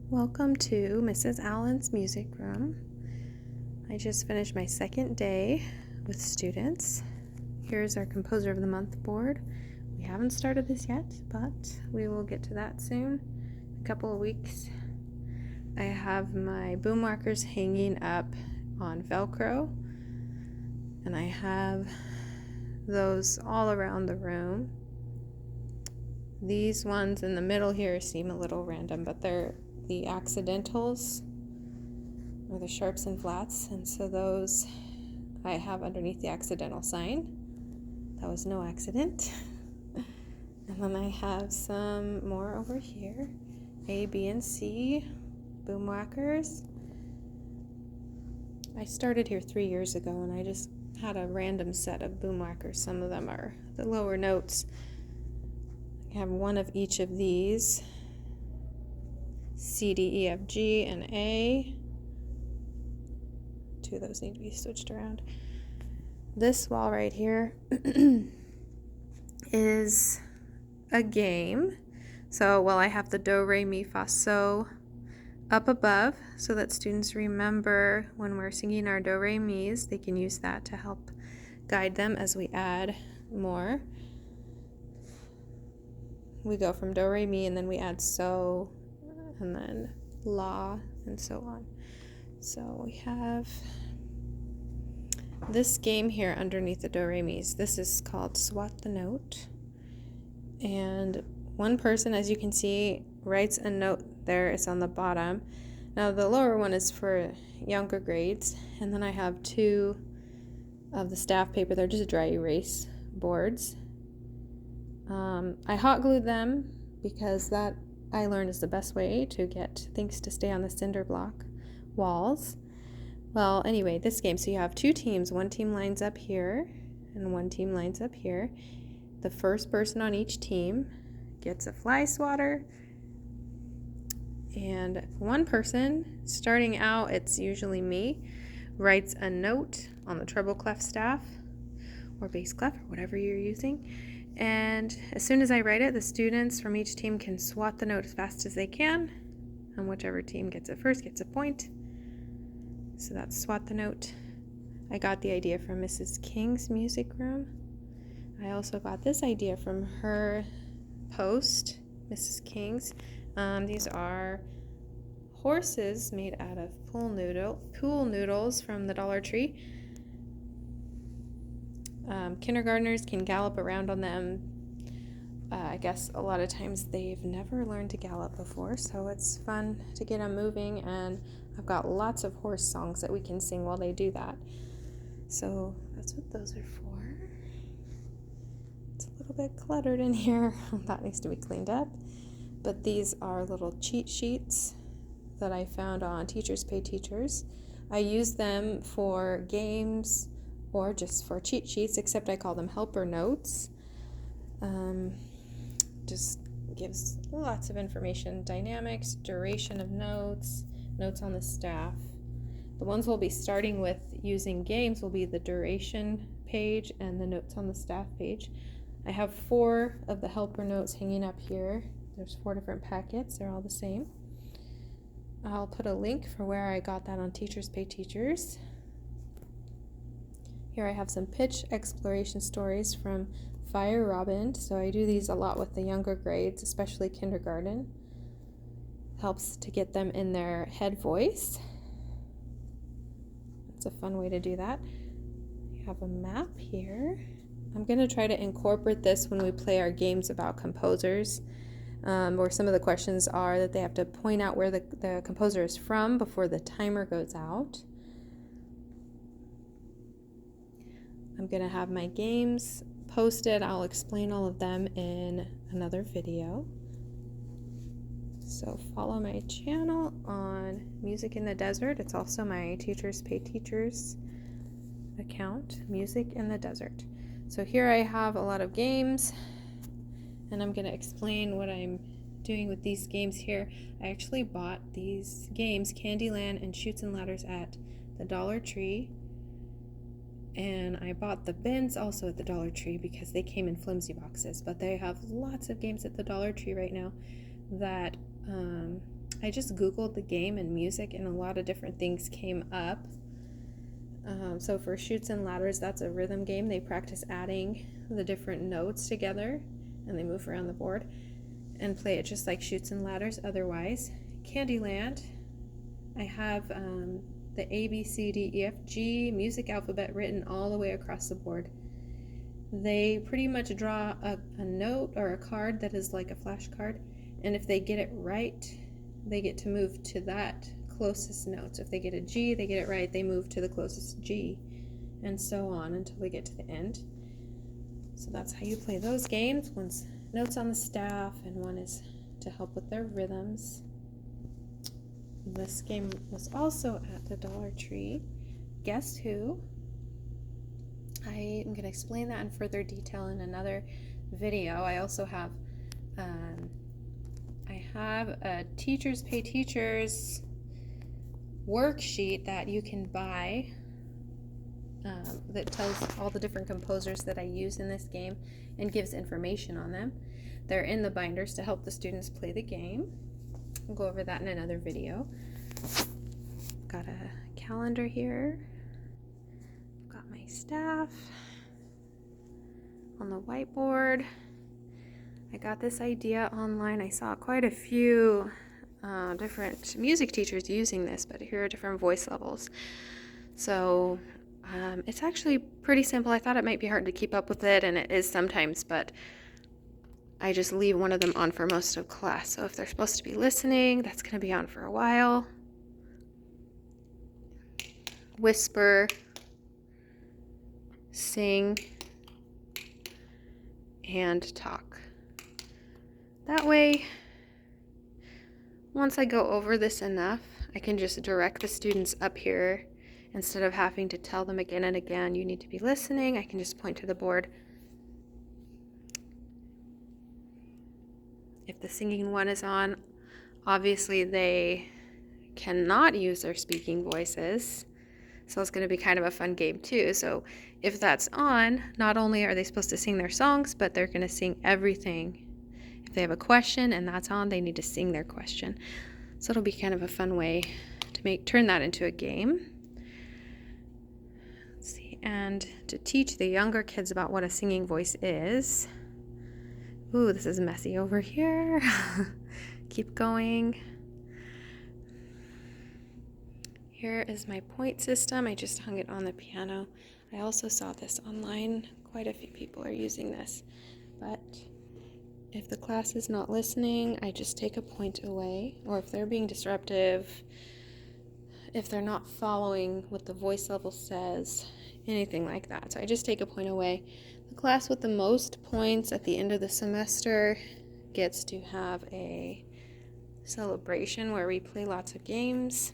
Welcome to Mrs. Allen's Music Room. I just finished my second day with students. Here's our Composer of the Month board. We haven't started this yet, but we will get to that soon, a couple of weeks. I have my boom markers hanging up on Velcro, and I have those all around the room. These ones in the middle here seem a little random, but they're the accidentals, or the sharps and flats, and so those I have underneath the accidental sign. That was no accident. And then I have some more over here, A, B, and C boom whackers. I started here 3 years ago, and I just had a random set of boom whackers. Some of them are the lower notes. I have one of each of these. C, D, E, F, G, and A. Two of those need to be switched around. This wall right here is a game. So, I have the do, re, mi, fa, so up above so that students remember when we're singing our do, re, mi's. They can use that to help guide them as we add more. We go from do, re, mi, and then we add so, and then la, and so on. So we have this game here underneath the do, re, mi's. This is called Swat the Note. And one person, as you can see, writes a note there. It's on the bottom. Now the lower one is for younger grades. And then I have two of the staff paper. They're just dry erase boards. I hot glued them because that I learned is the best way to get things to stay on the cinder block walls. Well, anyway, this game, so you have two teams. One team lines up here, and one team lines up here. The first person on each team gets a fly swatter, and one person, starting out, it's usually me, writes a note on the treble clef staff, or bass clef, or whatever you're using. And as soon as I write it, the students from each team can swat the note as fast as they can, and whichever team gets it first gets a point. So that's swat the note. I got the idea from Mrs. King's music room. I also got this idea from her post, Mrs. King's. These are horses made out of pool noodles from the Dollar Tree. Kindergartners can gallop around on them. I guess a lot of times they've never learned to gallop before, so it's fun to get them moving, and I've got lots of horse songs that we can sing while they do that. So that's what those are for. It's a little bit cluttered in here. That needs to be cleaned up. But these are little cheat sheets that I found on Teachers Pay Teachers. I use them for games or just for cheat sheets, except I call them helper notes. Just gives lots of information, dynamics, duration of notes, notes on the staff. The ones we'll be starting with using games will be the duration page and the notes on the staff page. I have 4 of the helper notes hanging up here. There's 4 different packets, they're all the same. I'll put a link for where I got that on Teachers Pay Teachers. Here I have some pitch exploration stories from Fire Robin. So I do these a lot with the younger grades, especially kindergarten. Helps to get them in their head voice. It's a fun way to do that. You have a map here. I'm going to try to incorporate this when we play our games about composers, where some of the questions are that they have to point out where the composer is from before the timer goes out. I'm going to have my games posted. I'll explain all of them in another video. So follow my channel on Music in the Desert. It's also my Teachers Pay Teachers account, Music in the Desert. So here I have a lot of games, and I'm going to explain what I'm doing with these games here. I actually bought these games, Candyland and Chutes and Ladders, at the Dollar Tree. And I bought the bins also at the Dollar Tree because they came in flimsy boxes. But they have lots of games at the Dollar Tree right now that I just Googled the game and music, and a lot of different things came up. So for Chutes and Ladders, that's a rhythm game. They practice adding the different notes together, and they move around the board and play it just like Chutes and Ladders. Otherwise, Candyland, I have the A, B, C, D, E, F, G music alphabet written all the way across the board. They pretty much draw a note or a card that is like a flashcard, and if they get it right, they get to move to that closest note. So if they get a G, they get it right, they move to the closest G, and so on until they get to the end. So that's how you play those games. One's notes on the staff, and one is to help with their rhythms. This game was also at the Dollar Tree. Guess who? I am going to explain that in further detail in another video. I also have a Teachers Pay Teachers worksheet that you can buy that tells all the different composers that I use in this game and gives information on them. They're in the binders to help the students play the game. We'll go over that in another video. Got a calendar here. Got my staff on the whiteboard. I got this idea online. I saw quite a few different music teachers using this, but here are different voice levels. So it's actually pretty simple. I thought it might be hard to keep up with it, and it is sometimes, but I just leave one of them on for most of class. So if they're supposed to be listening, that's going to be on for a while. Whisper, sing, and talk. That way, once I go over this enough, I can just direct the students up here instead of having to tell them again and again, you need to be listening. I can just point to the board. If the singing one is on, obviously they cannot use their speaking voices. So it's going to be kind of a fun game too. So if that's on, not only are they supposed to sing their songs, but they're going to sing everything. If they have a question and that's on, they need to sing their question. So it'll be kind of a fun way to turn that into a game. Let's see, and to teach the younger kids about what a singing voice is. Ooh, this is messy over here. Keep going. Here is my point system. I just hung it on the piano. I also saw this online. Quite a few people are using this. But if the class is not listening, I just take a point away. Or if they're being disruptive, if they're not following what the voice level says, anything like that. So I just take a point away. The class with the most points at the end of the semester gets to have a celebration where we play lots of games.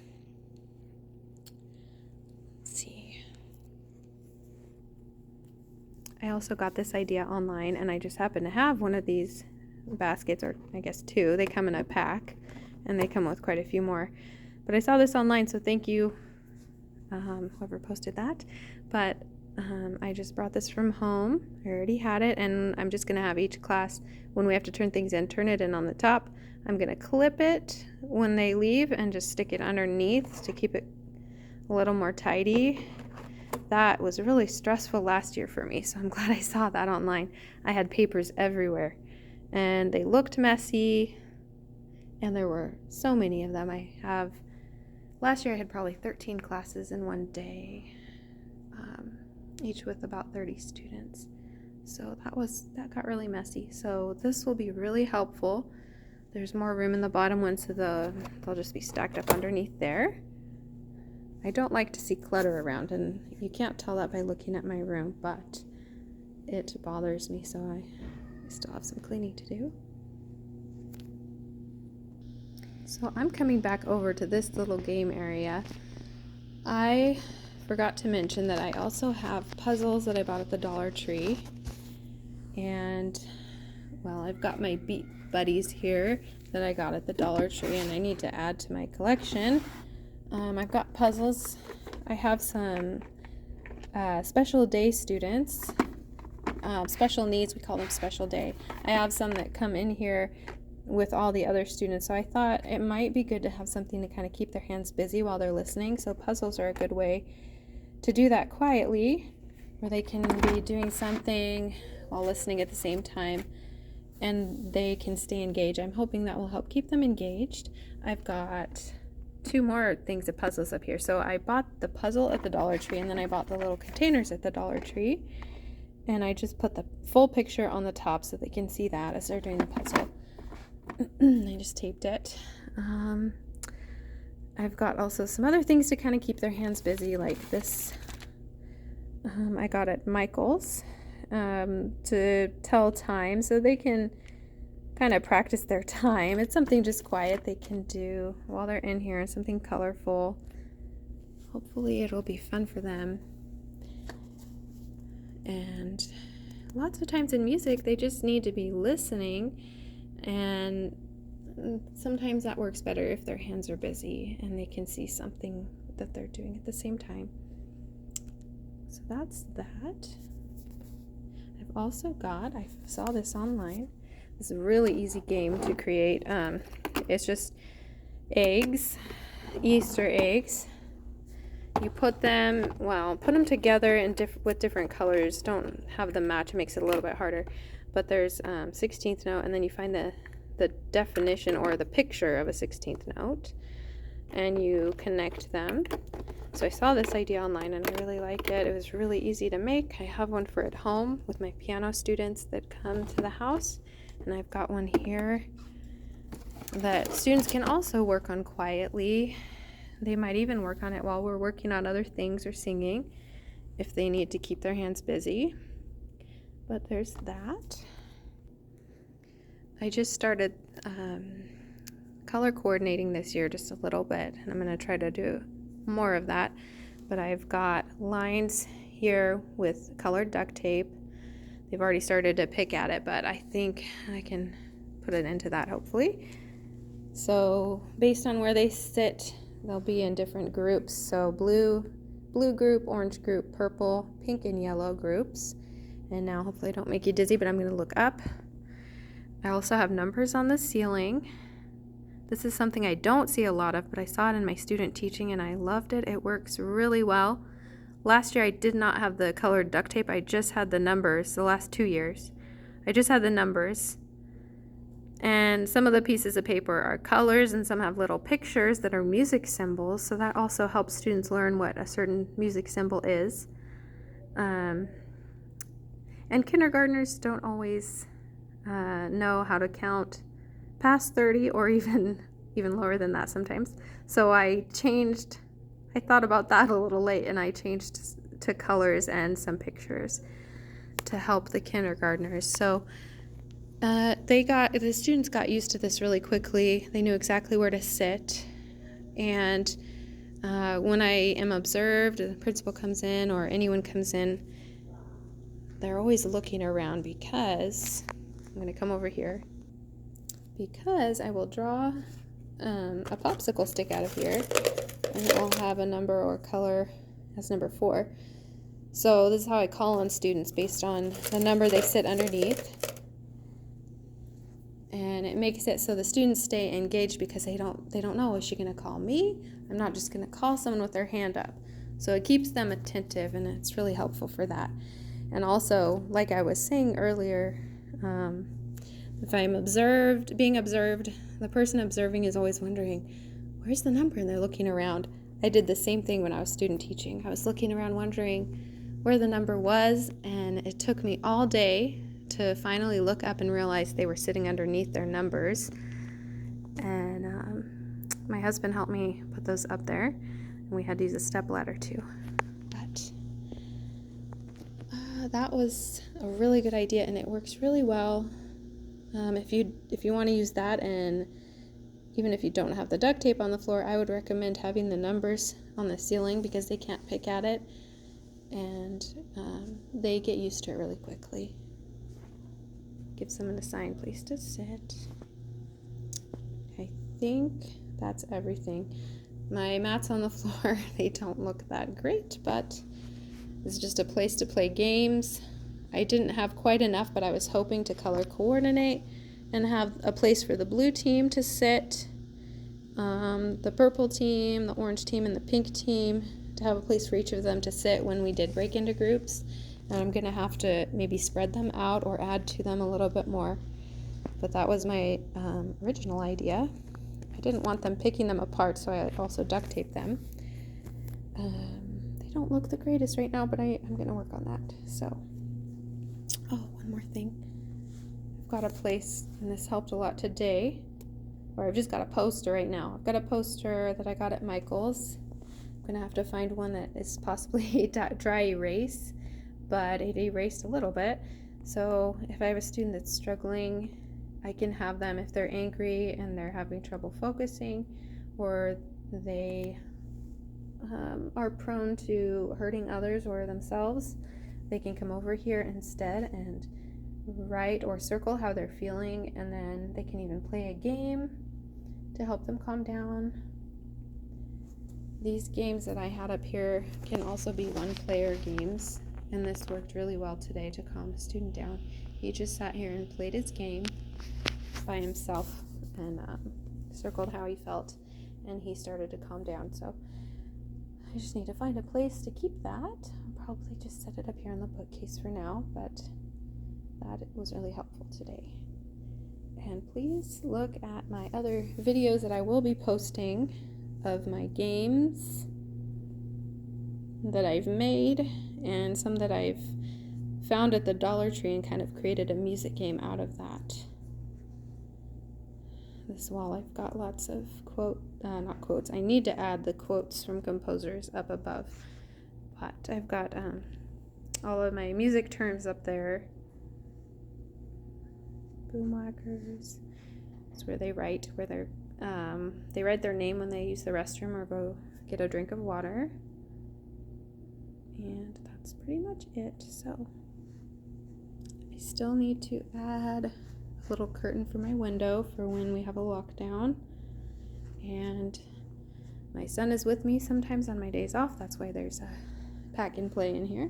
I also got this idea online, and I just happen to have one of these baskets, or I guess two. They come in a pack, and they come with quite a few more. But I saw this online, so thank you, whoever posted that. But I just brought this from home. I already had it, and I'm just going to have each class, when we have to turn things in, turn it in on the top. I'm going to clip it when they leave and just stick it underneath to keep it a little more tidy. That was really stressful last year for me, so I'm glad I saw that online. I had papers everywhere, and they looked messy, and there were so many of them. Last year I had probably 13 classes in one day, each with about 30 students. So that got really messy. So this will be really helpful. There's more room in the bottom one, so they'll just be stacked up underneath there. I don't like to see clutter around, and you can't tell that by looking at my room, but it bothers me, so I still have some cleaning to do. So I'm coming back over to this little game area. I forgot to mention that I also have puzzles that I bought at the Dollar Tree, and well, I've got my Beat Buddies here that I got at the Dollar Tree, and I need to add to my collection. I've got puzzles. I have some special day students, special needs, we call them special day. I have some that come in here with all the other students. So I thought it might be good to have something to kind of keep their hands busy while they're listening. So puzzles are a good way to do that quietly, where they can be doing something while listening at the same time and they can stay engaged. I'm hoping that will help keep them engaged. I've got 2 more things of puzzles up here. So I bought the puzzle at the Dollar Tree, and then I bought the little containers at the Dollar Tree, and I just put the full picture on the top so they can see that as they're doing the puzzle. I just taped it. I've got also some other things to kind of keep their hands busy, like this. I got at Michael's to tell time so they can kind of practice their time. It's something just quiet they can do while they're in here, and something colorful. Hopefully it'll be fun for them. And lots of times in music they just need to be listening, and sometimes that works better if their hands are busy and they can see something that they're doing at the same time. So that's that. I've also got, I saw this online, it's a really easy game to create. It's just eggs, Easter eggs. You put them together with different colors. Don't have them match, it makes it a little bit harder. But there's 16th note, and then you find the definition or the picture of a 16th note, and you connect them. So I saw this idea online and I really like it. It was really easy to make. I have one for at home with my piano students that come to the house, and I've got one here that students can also work on quietly. They might even work on it while we're working on other things or singing if they need to keep their hands busy. But there's that. I just started color coordinating this year just a little bit, and I'm going to try to do more of that. But I've got lines here with colored duct tape. They've already started to pick at it, but I think I can put it into that hopefully. So based on where they sit, they'll be in different groups. So blue group, orange group, purple, pink, and yellow groups. And now hopefully I don't make you dizzy, but I'm going to look up. I also have numbers on the ceiling. This is something I don't see a lot of, but I saw it in my student teaching and I loved it. It works really well. Last year I did not have the colored duct tape. I just had the numbers. The last 2 years I just had the numbers. And some of the pieces of paper are colors, and some have little pictures that are music symbols. So that also helps students learn what a certain music symbol is. And kindergartners don't always know how to count past 30 or even lower than that sometimes. So I thought about that a little late, and I changed to colors and some pictures to help the kindergartners. So the students got used to this really quickly. They knew exactly where to sit. And when I am observed, the principal comes in or anyone comes in, they're always looking around, because I'm going to come over here, because I will draw a popsicle stick out of here, and it will have a number or color as number 4. So this is how I call on students based on the number they sit underneath. And it makes it so the students stay engaged, because they don't know, is she going to call me? I'm not just going to call someone with their hand up. So it keeps them attentive, and it's really helpful for that. And also, like I was saying earlier, if I'm being observed, the person observing is always wondering, where's the number? And they're looking around. I did the same thing when I was student teaching. I was looking around wondering where the number was, and it took me all day to finally look up and realize they were sitting underneath their numbers. And my husband helped me put those up there, and we had to use a stepladder too. But that was a really good idea, and it works really well. If you want to use that, and even if you don't have the duct tape on the floor, I would recommend having the numbers on the ceiling, because they can't pick at it, and they get used to it really quickly. Gives them an assigned place to sit. I think that's everything. My mats on the floor, they don't look that great, but it's just a place to play games. I didn't have quite enough, but I was hoping to color coordinate and have a place for the blue team to sit, the purple team, the orange team, and the pink team, to have a place for each of them to sit when we did break into groups. And I'm going to have to maybe spread them out or add to them a little bit more. But that was my original idea. I didn't want them picking them apart, so I also duct taped them. They don't look the greatest right now, but I'm going to work on that. So, oh, one more thing. I've got a place, and this helped a lot today, or I've just got a poster right now. I've got a poster that I got at Michael's. I'm going to have to find one that is possibly dry erase, but it erased a little bit. So if I have a student that's struggling, I can have them, if they're angry and they're having trouble focusing, or they are prone to hurting others or themselves, they can come over here instead and write or circle how they're feeling, and then they can even play a game to help them calm down. These games that I had up here can also be one-player games, and this worked really well today to calm a student down. He just sat here and played his game by himself and circled how he felt, and he started to calm down. So I just need to find a place to keep that. I'll probably just set it up here in the bookcase for now, but that was really helpful today. And please look at my other videos that I will be posting of my games that I've made, and some that I've found at the Dollar Tree and kind of created a music game out of that. This wall, I've got lots of not quotes. I need to add the quotes from composers up above, but I've got all of my music terms up there. Boomwhackers. That's where they write, they write their name when they use the restroom or go get a drink of water. And that's pretty much it. So I still need to add a little curtain for my window for when we have a lockdown. And my son is with me sometimes on my days off. That's why there's a pack and play in here.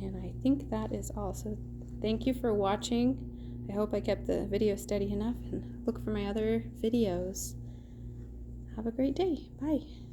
And I think that is all. So thank you for watching. I hope I kept the video steady enough, and look for my other videos. Have a great day. Bye.